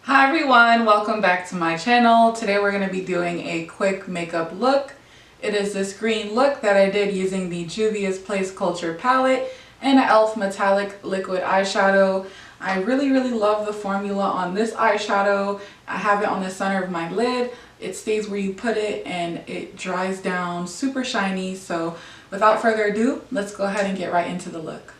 Hi everyone, welcome back to my channel. Today we're going to be doing a quick makeup look. It is this green look that I did using the Juvia's Place Culture palette and an e.l.f. metallic liquid eyeshadow. I really love the formula on this eyeshadow. I have it on the center of my lid. It stays where you put it and it dries down super shiny. So without further ado, let's go ahead and get right into the look.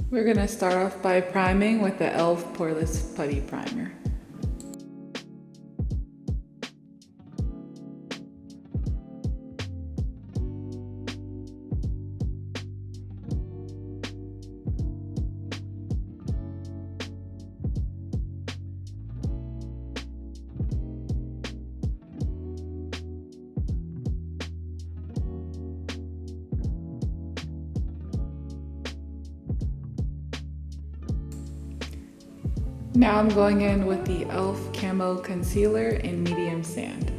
We're going to start off by priming with the e.l.f. Poreless Putty Primer. Now I'm going in with the e.l.f. Camo Concealer in Medium Sand.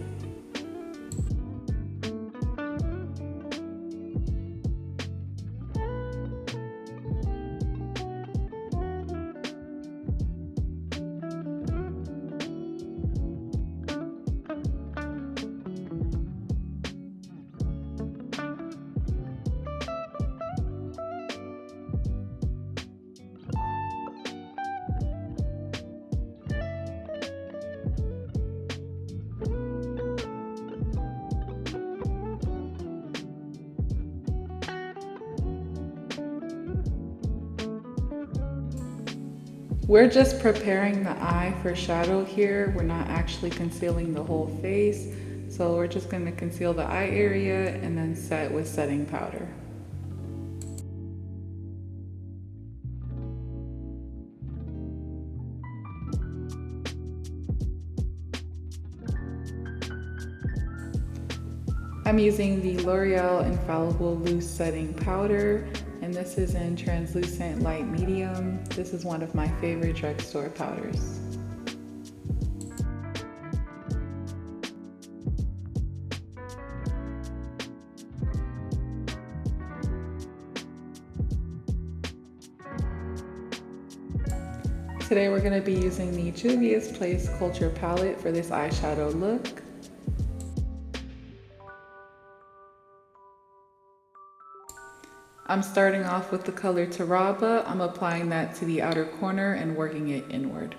We're just preparing the eye for shadow here. We're not actually concealing the whole face. So we're just going to conceal the eye area and then set with setting powder. I'm using the L'Oreal Infallible Loose Setting Powder, and this is in Translucent Light Medium. This is one of my favorite drugstore powders. Today we're going to be using the Juvia's Place Culture palette for this eyeshadow look. I'm starting off with the color Taraba. I'm applying that to the outer corner and working it inward.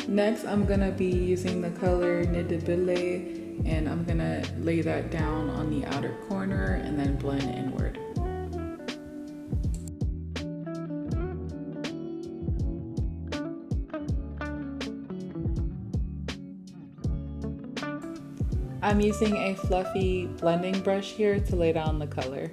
Next, I'm gonna be using the color Nidabile, and I'm gonna lay that down on the outer corner and then blend inward. I'm using a fluffy blending brush here to lay down the color.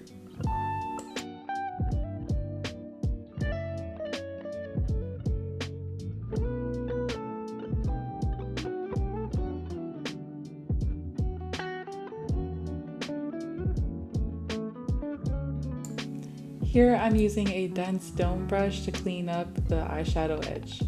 Here I'm using a dense dome brush to clean up the eyeshadow edge.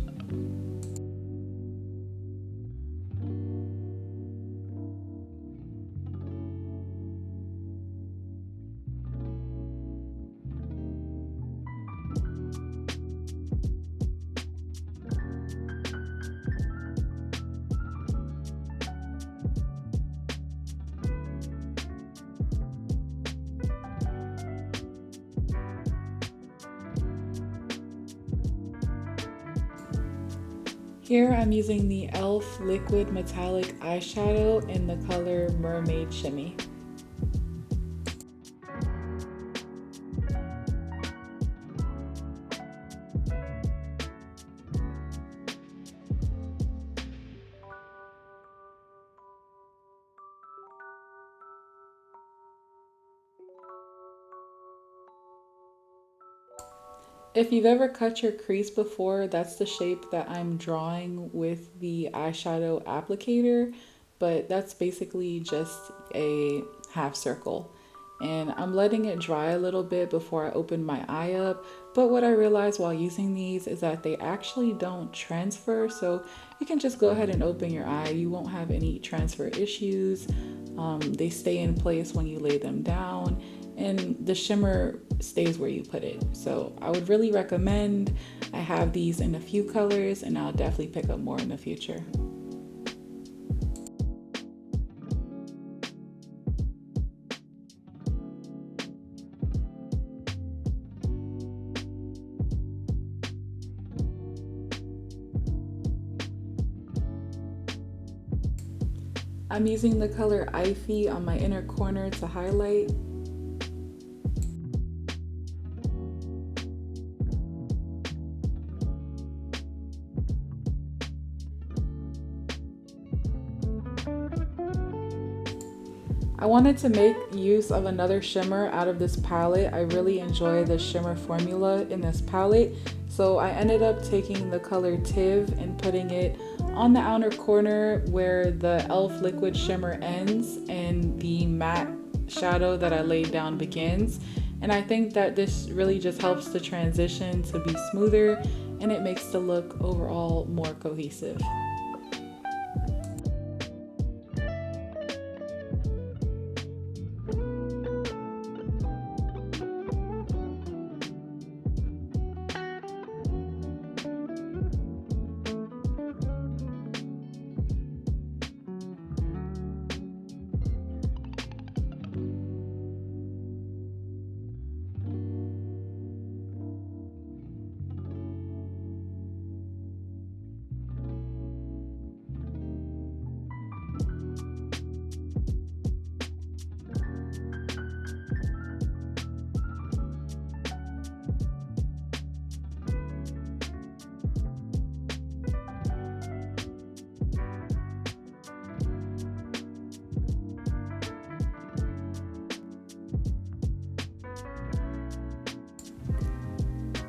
Here I'm using the e.l.f. Liquid Metallic Eyeshadow in the color Mermaid Shimmy. If you've ever cut your crease before, that's the shape that I'm drawing with the eyeshadow applicator, but that's basically just a half circle. And I'm letting it dry a little bit before I open my eye up, but what I realized while using these is that they actually don't transfer, so you can just go ahead and open your eye. You won't have any transfer issues. They stay in place when you lay them down, and the shimmer stays where you put it. So I would really recommend. I have these in a few colors and I'll definitely pick up more in the future. I'm using the color Ivy on my inner corner to highlight. I wanted to make use of another shimmer out of this palette. I really enjoy the shimmer formula in this palette, so I ended up taking the color Tiv and putting it on the outer corner where the e.l.f. liquid shimmer ends and the matte shadow that I laid down begins. And I think that this really just helps the transition to be smoother and it makes the look overall more cohesive.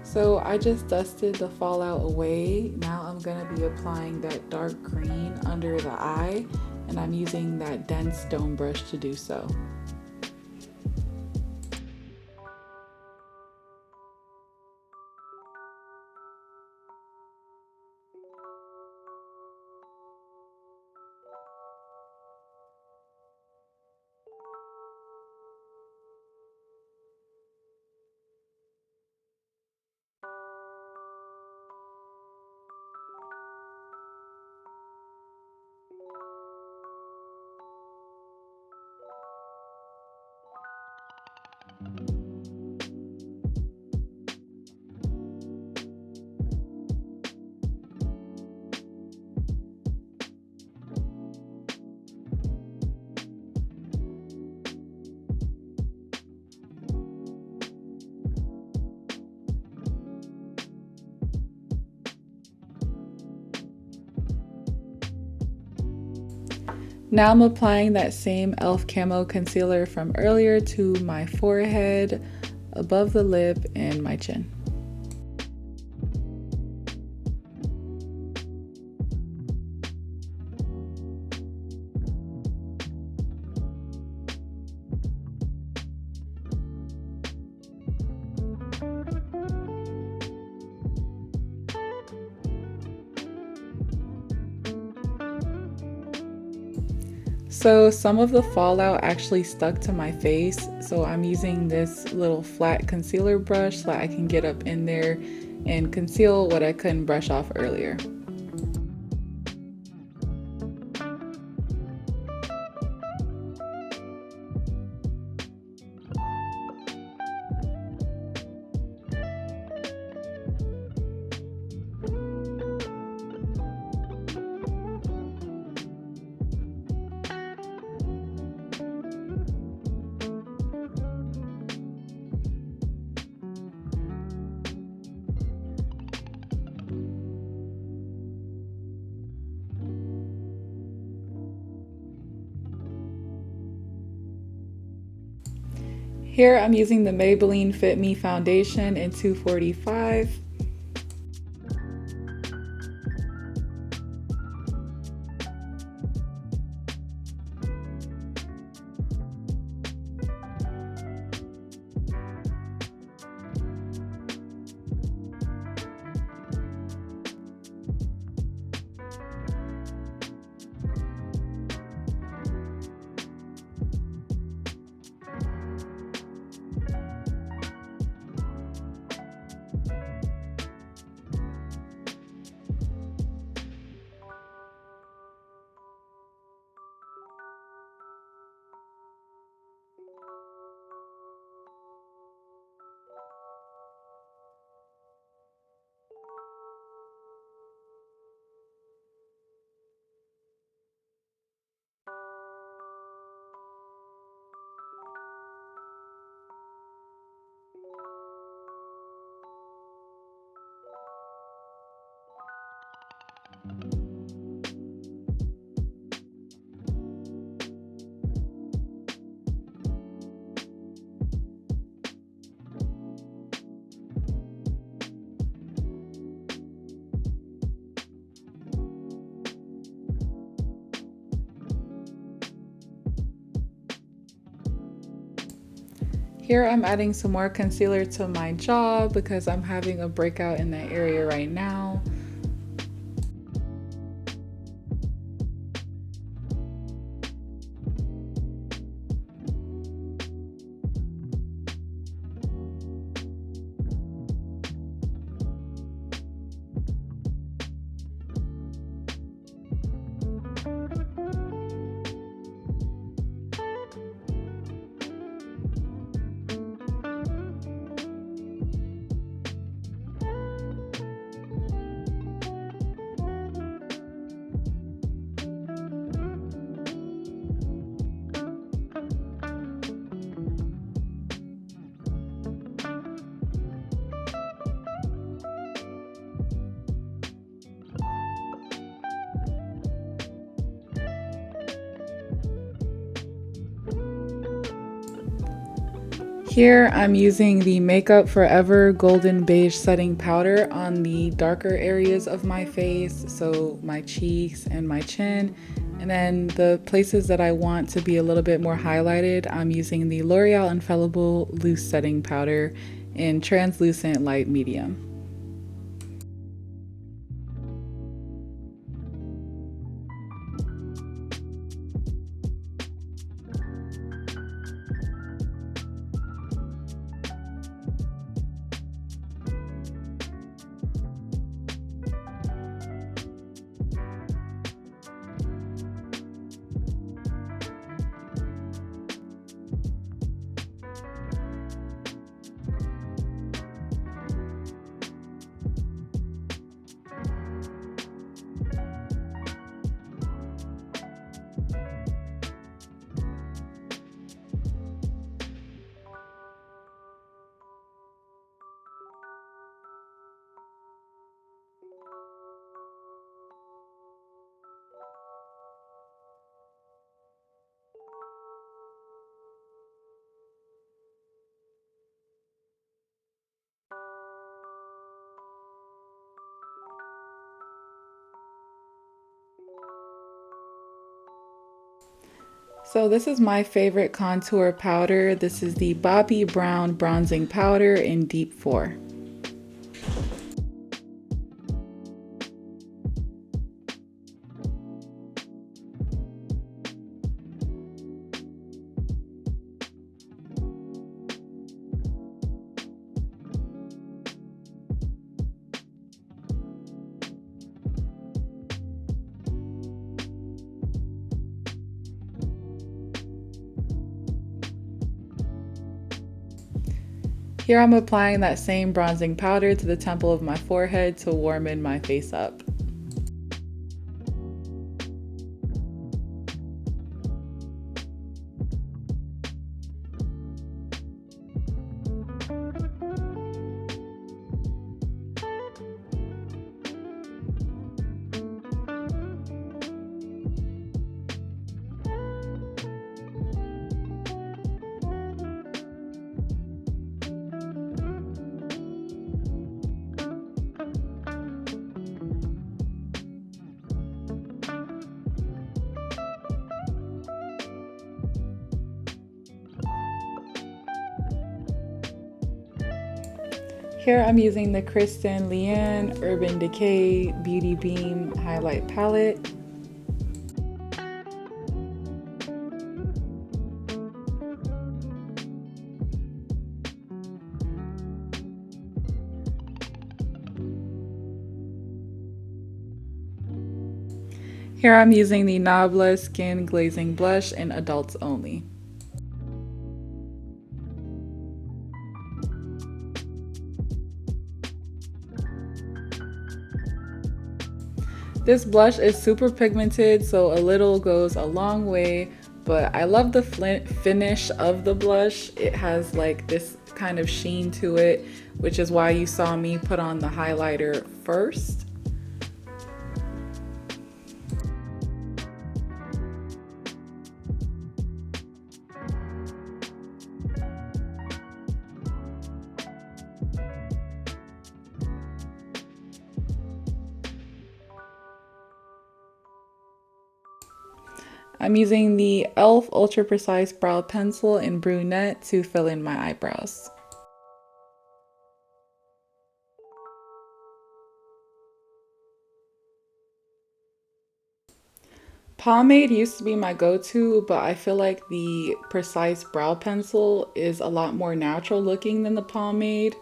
So I just dusted the fallout away. Now I'm gonna be applying that dark green under the eye, and I'm using that dense dome brush to do so. Now I'm applying that same e.l.f. Camo Concealer from earlier to my forehead, above the lip, and my chin. So some of the fallout actually stuck to my face, so I'm using this little flat concealer brush so that I can get up in there and conceal what I couldn't brush off earlier. Here I'm using the Maybelline Fit Me foundation in 245. Here I'm adding some more concealer to my jaw because I'm having a breakout in that area right now. Here I'm using the Makeup Forever Golden Beige Setting Powder on the darker areas of my face, so my cheeks and my chin. And then the places that I want to be a little bit more highlighted, I'm using the L'Oreal Infallible Loose Setting Powder in Translucent Light Medium. So this is my favorite contour powder. This is the Bobbi Brown Bronzing Powder in Deep 4. Here I'm applying that same bronzing powder to the temple of my forehead to warm my face up. Here I'm using the Kristen Leanne Urban Decay Beauty Beam Highlight Palette. Here I'm using the Nabla Skin Glazing Blush in Adults Only. This blush is super pigmented, so a little goes a long way, but I love the finish of the blush. It has like this kind of sheen to it, which is why you saw me put on the highlighter first. I'm using the e.l.f. Ultra Precise Brow Pencil in Brunette to fill in my eyebrows. Pomade used to be my go-to, but I feel like the Precise Brow Pencil is a lot more natural looking than the pomade.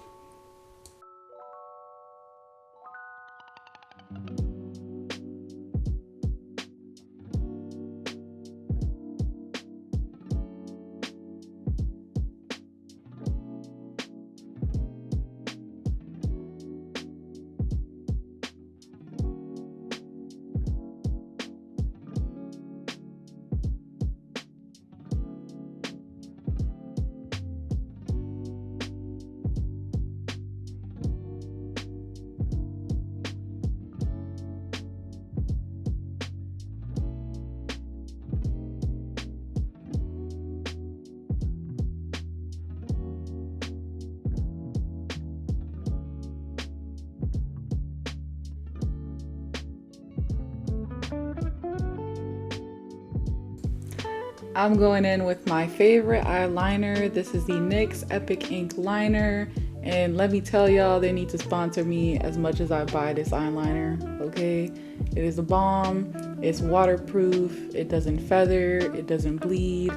I'm going in with my favorite eyeliner. This is the NYX Epic Ink Liner. And let me tell y'all, they need to sponsor me as much as I buy this eyeliner, okay? It is a bomb, it's waterproof, it doesn't feather, it doesn't bleed,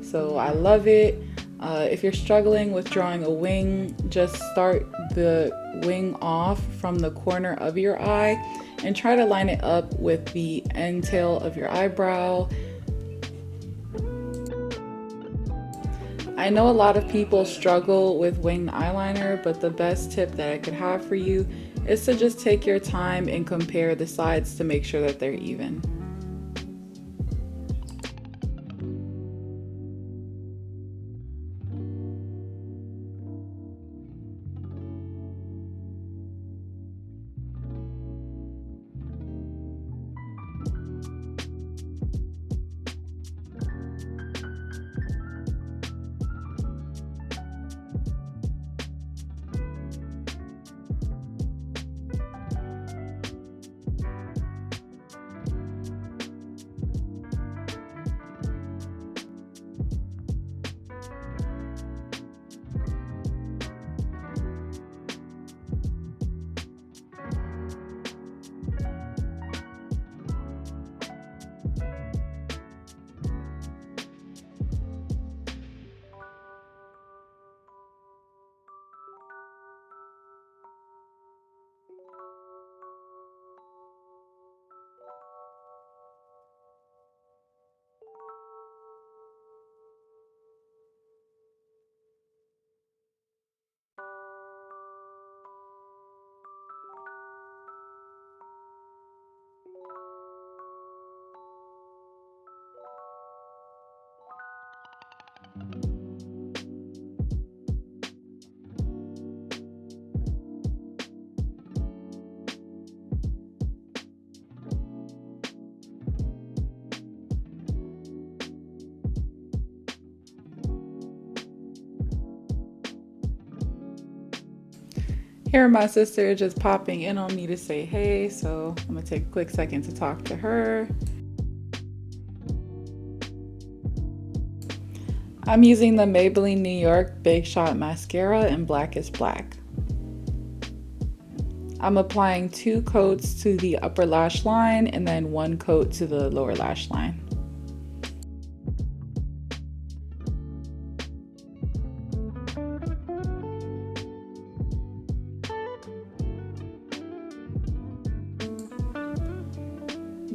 so I love it. If you're struggling with drawing a wing, just start the wing off from the corner of your eye and try to line it up with the end tail of your eyebrow. I know a lot of people struggle with winged eyeliner, but the best tip that I could have for you is to just take your time and compare the sides to make sure that they're even. Here my sister just popping in on me to say hey, so I'm gonna take a quick second to talk to her. I'm using the Maybelline New York Big Shot Mascara in Black is Black. I'm applying 2 coats to the upper lash line and then 1 coat to the lower lash line.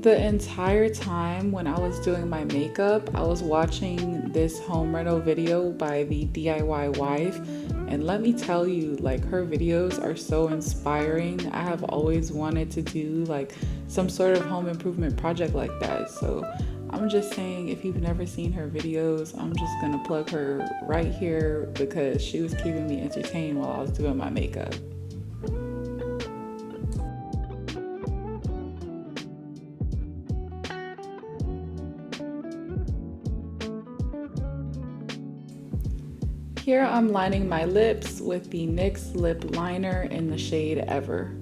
The entire time when I was doing my makeup, I was watching this home reno video by the DIY wife, and let me tell you, like, her videos are so inspiring. I have always wanted to do like some sort of home improvement project like that. So I'm just saying, if you've never seen her videos, I'm just gonna plug her right here because she was keeping me entertained while I was doing my makeup. Here I'm lining my lips with the NYX lip liner in the shade Ever.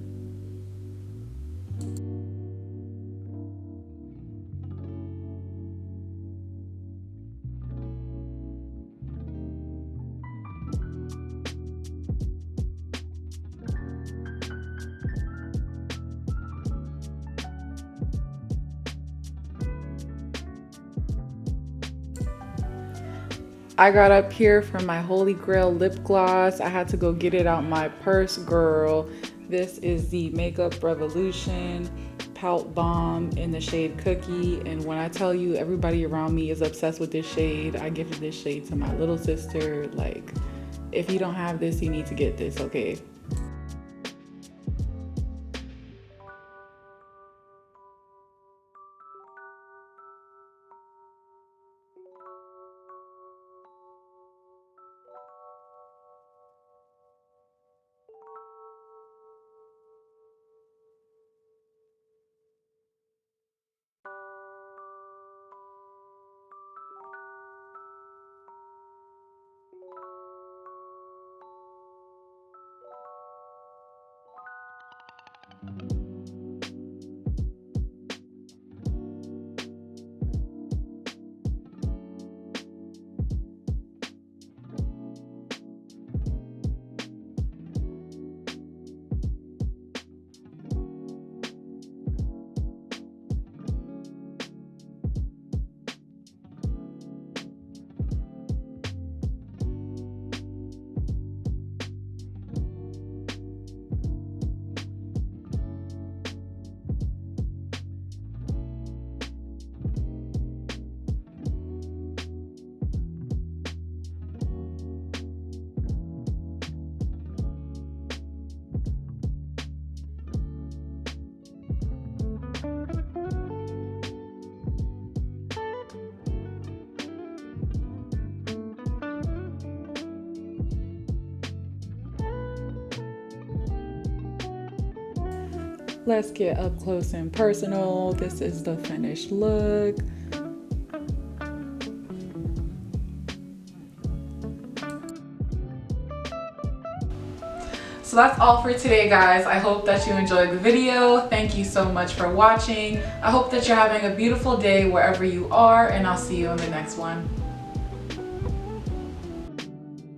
I got up here for my Holy Grail lip gloss. I had to go get it out my purse, girl. This is the Makeup Revolution Pout Bomb in the shade Cookie. And when I tell you everybody around me is obsessed with this shade, I gifted this shade to my little sister. Like, if you don't have this, you need to get this, okay? Let's get up close and personal. This is the finished look. So that's all for today, guys. I hope that you enjoyed the video. Thank you so much for watching. I hope that you're having a beautiful day wherever you are, and I'll see you in the next one.